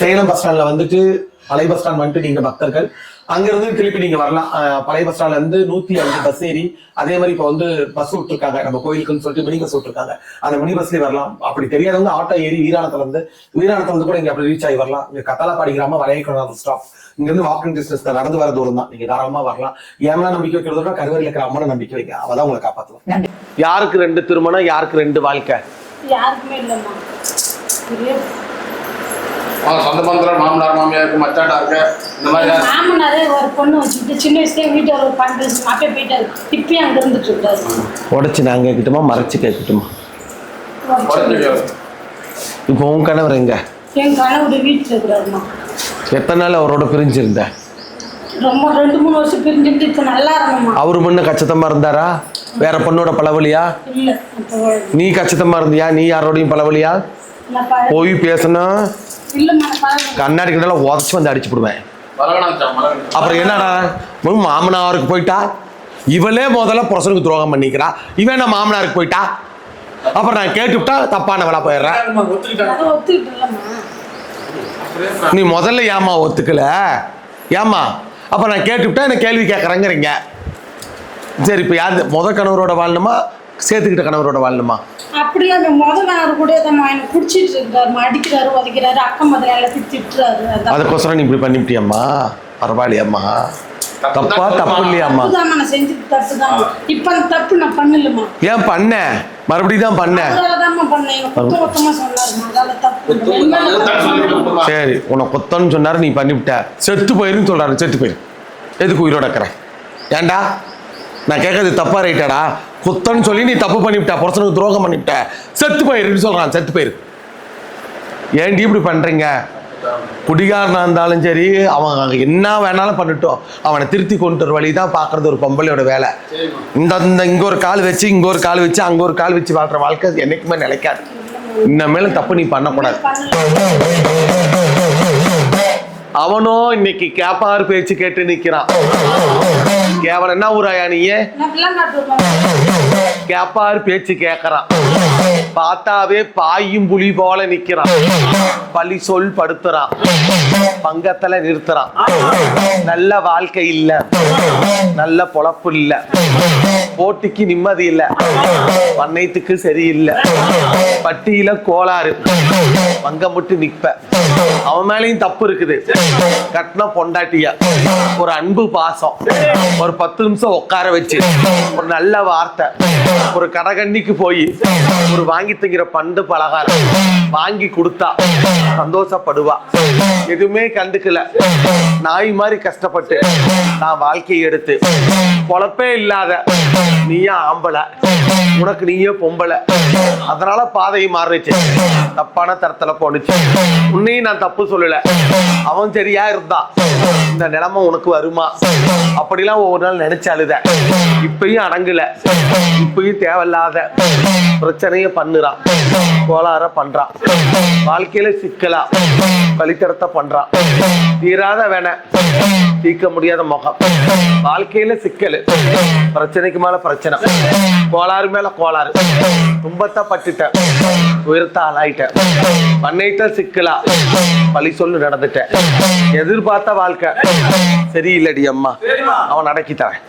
Salem bus ஸ்டாண்ட்ல வந்துட்டு பழைய பஸ் ஸ்டாண்ட் வந்துட்டு நீங்க பக்தர்கள் அங்கிருந்து திருப்பி நீங்க வரலாம். பழைய பஸ் ஸ்டாண்ட்ல இருந்து 105 பஸ் ஏறி அதே மாதிரி இப்ப வந்து பஸ் விட்டுருக்காங்க நம்ம கோயிலுக்குன்னு சொல்லிட்டு மினி பஸ் விட்டுருக்காங்க. அந்த மினி பஸ்லயே வரலாம். அப்படி தெரியாதவங்க ஆட்டோ ஏறி வீராணத்துல இருந்து கூட இங்க அப்படி ரீச் ஆகி வரலாம். இங்க கத்தாலப்பாடி கிராமம் வளையக்கொண்டாத ஸ்டாப். இங்க இருந்து வாக்கிங் டிஸ்டன்ஸ் நடந்து வர தூரம் தான். நீங்க தாராளமா வரலாம். ஏமெல்லாம் நம்பிக்கை வைக்கிறதோட கருவறையில் இருக்கிற அம்மனை நம்பிக்கை வைக்க அவதான் உங்களை காப்பாத்தலாம். யாருக்கு 2 திருமணம், யாருக்கு 2 வாழ்க்கை? யாருக்குமே இல்லம்மா. சொந்த பந்தம் மாமனார் மாமியாருக்கு மச்சாண்டா இருக்கு. இந்த மாதிரி மாமனாரே ஒரு பொண்ணு வச்சுட்டு சின்ன வயசுல வீட்டுல ஒரு 12 வயசு அப்பே போயிட்டாரு. இப்பயும் அங்க இருந்துட்டு இருக்காரு. உடச்சு நான் கேட்கட்டுமா மறைச்சு கேட்கட்டுமா? இப்போ உன் கணவர் எங்க? என் கணவர் வீட்டுல இருக்கிறாருமா. எத்தனை நாள் அவரோட பிரிஞ்சிருந்த? ரொம்ப 2-3 வருஷம் பிரிஞ்சுட்டு இப்ப நல்லா இருந்தோம்மா. அவரு முன்ன கச்சிதமா இருந்தாரா? வேற பொண்ணோட பழவலியா? இல்ல. நீ கச்சிதமா இருந்தியா? நீ யாரோடையும் பழவலியா? போய் பேசணும். கண்ணாடி கிட்ட உதச்சு வந்து அடிச்சு விடுவேன். அப்புறம் என்னடா மாமனாருக்கு போயிட்டா இவளே முதல்ல புருஷனுக்கு துரோகம் பண்ணிக்கிறா, இவன் என்ன மாமனாருக்கு போயிட்டா, அப்புறம் நான் கேட்டுவிட்டா தப்பான வேலை போயிடுறேன். நீ முதல்ல ஏமா ஒத்துக்கல? ஏமா அப்ப நான் கேட்டுவிட்டா என்ன கேள்வி கேட்கறேங்கிறீங்க. சரி இப்ப யாரு முத கணவரோட வாழணுமா சேர்த்துக்கிட்ட கணவரோட வாழணுமா? அப்படியே அந்த முதல் கணவர் கூட என்ன குடிச்சிட்டு இருக்காரு, அடிக்கிறாரு, உதைக்கிறாரு, அக்கம் முதல்ல திட்டுறாரு. அதுக்கோசரம் நீ இப்படி பண்ணிவிட்டியம்மா? பரவாயில்லையம்மா, தப்பா தப்பு இல்லையாம்மா? நான் செஞ்சது தப்பு தான். இப்ப அந்த தப்பு நான் பண்ணலமா. ஏன் பண்ண? மறுபடியும் தான் பண்ண. சரி உன்னை கொத்தன்னு சொன்னாரு, நீ பண்ணிவிட்ட. செத்து போயிருன்னு சொல்றாரு. செத்து போயிரு. எதுக்கு உயிரோட இருக்கிற? ஏண்டா நான் கேட்கறது தப்பா ரைட்டாடா? குத்தன்னு சொல்லி நீ தப்பு பண்ணிவிட்ட, புருஷனுக்கு துரோகம் பண்ணிவிட்ட, செத்து போயிருன்னு சொல்றான். செத்து போயிரு. ஏன்டி இப்படி பண்றீங்க? குடிகாரனா இருந்தாலும் சரி, அவன் என்ன வேணாலும் பண்ணட்டும், அவனை திருத்தி கொண்டு வர வழி தான் பாக்குறது ஒரு பொம்பளையோட வேலை. இந்த இங்க ஒரு கால் வச்சு இங்க ஒரு கால் வச்சு அங்க ஒரு கால் வச்சு வாழ்ற வாழ்க்கை என்னைக்குமே நிலைக்காது. இன்னமேலும் தப்பு நீ பண்ணக்கூடாது. அவனோ இன்னைக்கு கேப்பாரு பேச்சு கேட்டு நிக்கிறான். கேவலம் என்ன ஊராயா நீயே? கேப்பாரு பேச்சு கேட்கறான். பார்த்தாவே பாயும் புலி போல நிக்கிறான். பழி சொல் படுத்துறான். பங்கத்துல நிறுத்துறான். நல்ல வாழ்க்கை இல்ல, நல்ல பொழப்பு இல்ல, போட்டிக்கு நிம்மதி இல்ல, பண்ணையத்துக்கு சரியில்லை, பட்டியல கோளாறு, பங்க முட்டு நிப்ப. அவன் மேலையும் தப்பு இருக்குது. கட்டின பொண்டாட்டியா ஒரு அன்பு பாசம், ஒரு 10 நிமிஷம் உட்கார வச்சு ஒரு நல்ல வார்த்தை, ஒரு கடகண்ணிக்கு போய் ஒரு வாங்கி திங்கிற பண்டு பலகாரம் வாங்கி கொடுத்தா சந்தோஷப்படுவா. எதுவுமே கண்டுக்கல, நாய் மாதிரி கஷ்டப்பட்டு நான் வாழ்க்கையை எடுத்து பொழப்பே இல்லாத நீயா ஆம்பளை, உனக்கு நீயே பொம்பளை, அதனால பாதையை மாறிச்சு, தப்பான தரத்துல போனுச்சு. உன்னையும் நான் தப்பு சொல்லல, அவன் சரியா இருந்தா இந்த நிலைமை உனக்கு வருமா? அப்படிலாம் ஒவ்வொரு நாள் நினைச்சு அழுத. இப்பயும் அடங்கல, இப்பயும் தேவையில்லாத பிரச்சனைய பண்ணுறான், கோளாற பண்றான், வாழ்க்கையில சிக்கலா வழித்தடத்தை பண்றான். தீராத வேணை, தீர்க்க முடியாத முகம், வாழ்க்கையில சிக்கல், பிரச்சனைக்கு மேல பிரச்சனை, கோளாறு மேல கோளாறு, துன்பத்தை பட்டுட்ட, உயர்த்த ஆளாயிட்ட, பண்ணைட்ட சிக்கலா பழி சொல்லு நடந்துட்ட. எதிர்பார்த்த வாழ்க்கை சரியில்லடி அம்மா, அவன் அடக்கித்தரேன்.